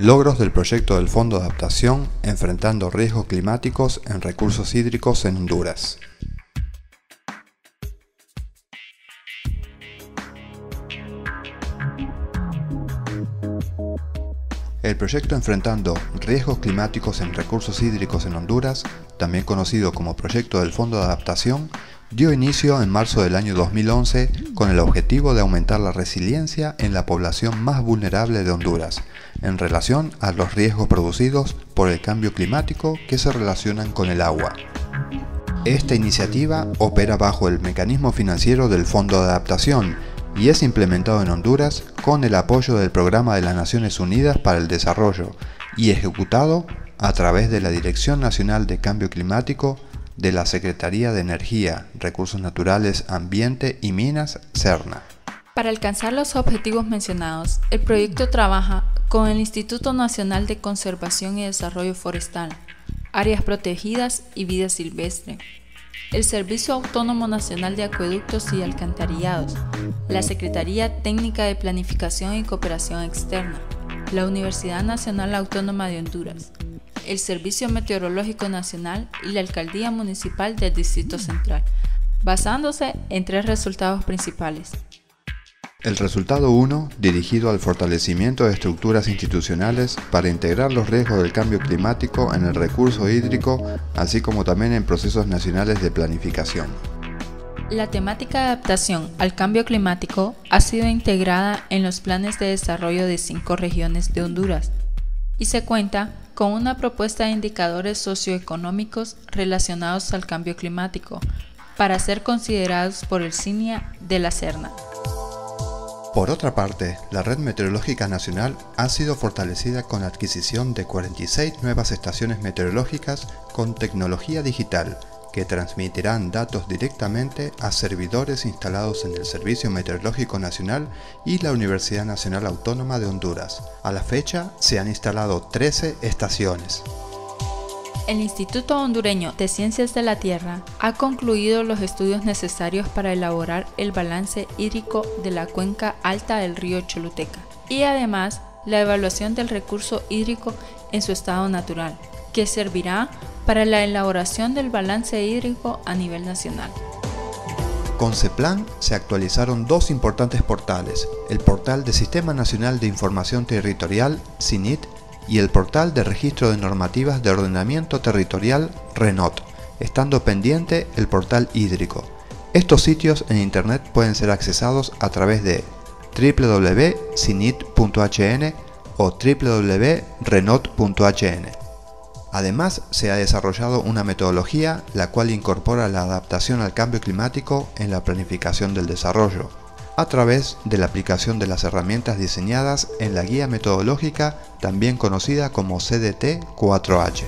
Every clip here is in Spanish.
Logros del proyecto del Fondo de Adaptación enfrentando riesgos climáticos en recursos hídricos en Honduras. El proyecto Enfrentando Riesgos Climáticos en Recursos Hídricos en Honduras, también conocido como Proyecto del Fondo de Adaptación, dio inicio en marzo del año 2011 con el objetivo de aumentar la resiliencia en la población más vulnerable de Honduras, en relación a los riesgos producidos por el cambio climático que se relacionan con el agua. Esta iniciativa opera bajo el mecanismo financiero del Fondo de Adaptación y es implementado en Honduras con el apoyo del Programa de las Naciones Unidas para el Desarrollo y ejecutado a través de la Dirección Nacional de Cambio Climático de la Secretaría de Energía, Recursos Naturales, Ambiente y Minas, SERNA. Para alcanzar los objetivos mencionados, el proyecto trabaja con el Instituto Nacional de Conservación y Desarrollo Forestal, Áreas Protegidas y Vida Silvestre, el Servicio Autónomo Nacional de Acueductos y Alcantarillados, la Secretaría Técnica de Planificación y Cooperación Externa, la Universidad Nacional Autónoma de Honduras, el Servicio Meteorológico Nacional y la Alcaldía Municipal del Distrito Central, basándose en 3 resultados principales. El resultado 1, dirigido al fortalecimiento de estructuras institucionales para integrar los riesgos del cambio climático en el recurso hídrico, así como también en procesos nacionales de planificación. La temática de adaptación al cambio climático ha sido integrada en los planes de desarrollo de 5 regiones de Honduras y se cuenta con una propuesta de indicadores socioeconómicos relacionados al cambio climático para ser considerados por el CINIA de la SERNA. Por otra parte, la Red Meteorológica Nacional ha sido fortalecida con la adquisición de 46 nuevas estaciones meteorológicas con tecnología digital que transmitirán datos directamente a servidores instalados en el Servicio Meteorológico Nacional y la Universidad Nacional Autónoma de Honduras. A la fecha, se han instalado 13 estaciones. El Instituto Hondureño de Ciencias de la Tierra ha concluido los estudios necesarios para elaborar el balance hídrico de la cuenca alta del río Choluteca y además la evaluación del recurso hídrico en su estado natural, que servirá para la elaboración del balance hídrico a nivel nacional. Con CEPLAN se actualizaron 2 importantes portales, el portal de Sistema Nacional de Información Territorial, SINIT, y el portal de Registro de Normativas de Ordenamiento Territorial, RENOT, estando pendiente el portal hídrico. Estos sitios en Internet pueden ser accesados a través de www.sinit.hn o www.renot.hn. Además, se ha desarrollado una metodología la cual incorpora la adaptación al cambio climático en la planificación del desarrollo, a través de la aplicación de las herramientas diseñadas en la guía metodológica también conocida como CDT-4H.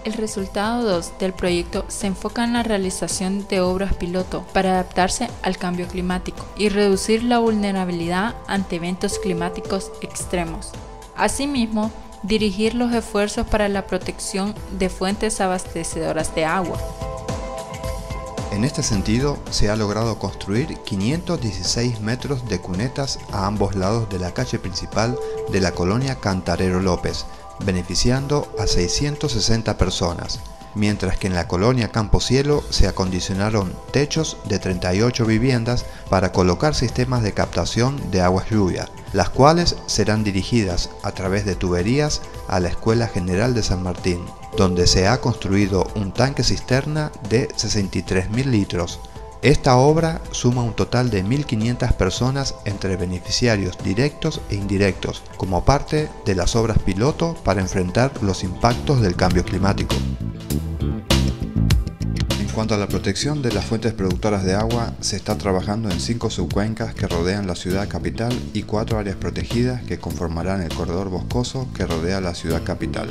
El resultado 2 del proyecto se enfoca en la realización de obras piloto para adaptarse al cambio climático y reducir la vulnerabilidad ante eventos climáticos extremos. Asimismo, dirigir los esfuerzos para la protección de fuentes abastecedoras de agua. En este sentido, se ha logrado construir 516 metros de cunetas a ambos lados de la calle principal de la colonia Cantarero López, beneficiando a 660 personas, mientras que en la colonia Campo Cielo se acondicionaron techos de 38 viviendas para colocar sistemas de captación de aguas lluvia, las cuales serán dirigidas a través de tuberías a la Escuela General de San Martín, donde se ha construido un tanque cisterna de 63.000 litros. Esta obra suma un total de 1.500 personas entre beneficiarios directos e indirectos, como parte de las obras piloto para enfrentar los impactos del cambio climático. En cuanto a la protección de las fuentes productoras de agua, se está trabajando en 5 subcuencas que rodean la ciudad capital y 4 áreas protegidas que conformarán el corredor boscoso que rodea la ciudad capital.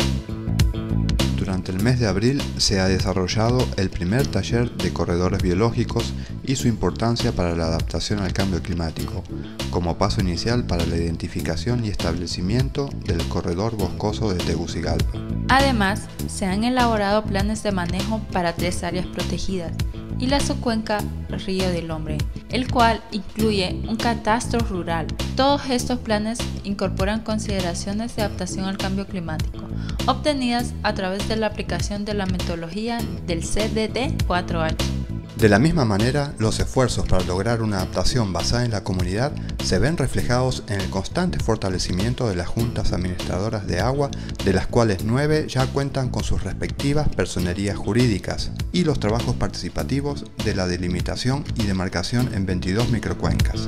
Durante el mes de abril se ha desarrollado el primer taller de corredores biológicos y su importancia para la adaptación al cambio climático, como paso inicial para la identificación y establecimiento del corredor boscoso de Tegucigalpa. Además, se han elaborado planes de manejo para 3 áreas protegidas y la subcuenca Río del Hombre, el cual incluye un catastro rural. Todos estos planes incorporan consideraciones de adaptación al cambio climático, obtenidas a través de la aplicación de la metodología del CDD4H. De la misma manera, los esfuerzos para lograr una adaptación basada en la comunidad se ven reflejados en el constante fortalecimiento de las juntas administradoras de agua, de las cuales 9 ya cuentan con sus respectivas personerías jurídicas, y los trabajos participativos de la delimitación y demarcación en 22 microcuencas.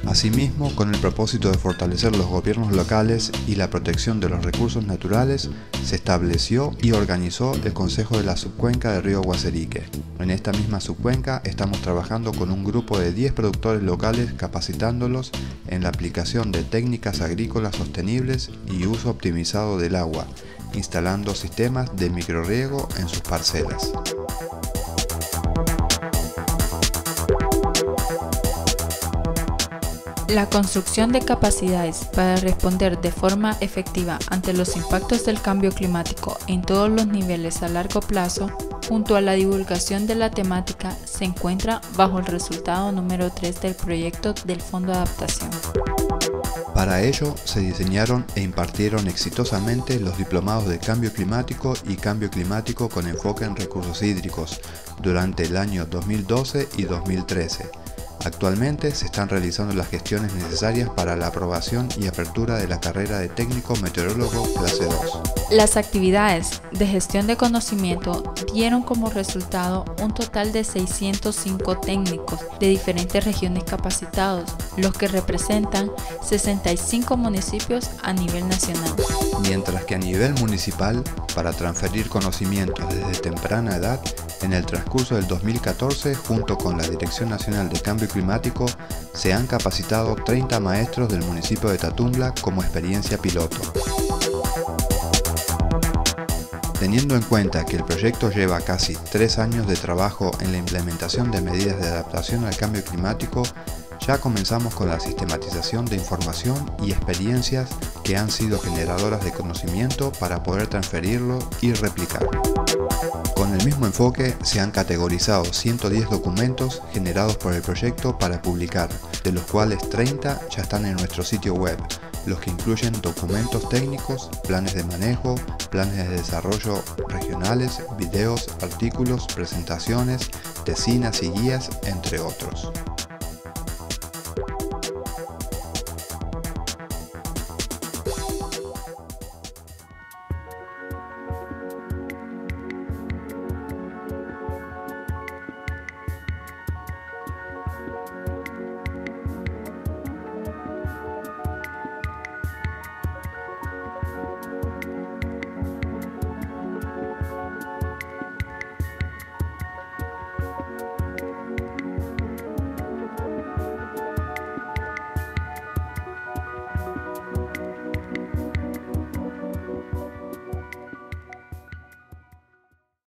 Asimismo, con el propósito de fortalecer los gobiernos locales y la protección de los recursos naturales, se estableció y organizó el Consejo de la Subcuenca del río Guaserique. En esta misma subcuenca estamos trabajando con un grupo de 10 productores locales, capacitándolos en la aplicación de técnicas agrícolas sostenibles y uso optimizado del agua, instalando sistemas de microrriego en sus parcelas. La construcción de capacidades para responder de forma efectiva ante los impactos del cambio climático en todos los niveles a largo plazo, junto a la divulgación de la temática, se encuentra bajo el resultado número 3 del proyecto del Fondo de Adaptación. Para ello, se diseñaron e impartieron exitosamente los diplomados de Cambio Climático y Cambio Climático con enfoque en recursos hídricos durante el año 2012 y 2013. Actualmente se están realizando las gestiones necesarias para la aprobación y apertura de la carrera de técnico meteorólogo clase 2. Las actividades de gestión de conocimiento dieron como resultado un total de 605 técnicos de diferentes regiones capacitados, los que representan 65 municipios a nivel nacional. Mientras que a nivel municipal, para transferir conocimientos desde temprana edad, en el transcurso del 2014, junto con la Dirección Nacional de Cambio Climático, se han capacitado 30 maestros del municipio de Tatumbla como experiencia piloto. Teniendo en cuenta que el proyecto lleva casi 3 años de trabajo en la implementación de medidas de adaptación al cambio climático, ya comenzamos con la sistematización de información y experiencias que han sido generadoras de conocimiento para poder transferirlo y replicarlo. Con el mismo enfoque se han categorizado 110 documentos generados por el proyecto para publicar, de los cuales 30 ya están en nuestro sitio web, los que incluyen documentos técnicos, planes de manejo, planes de desarrollo regionales, videos, artículos, presentaciones, tesinas y guías, entre otros.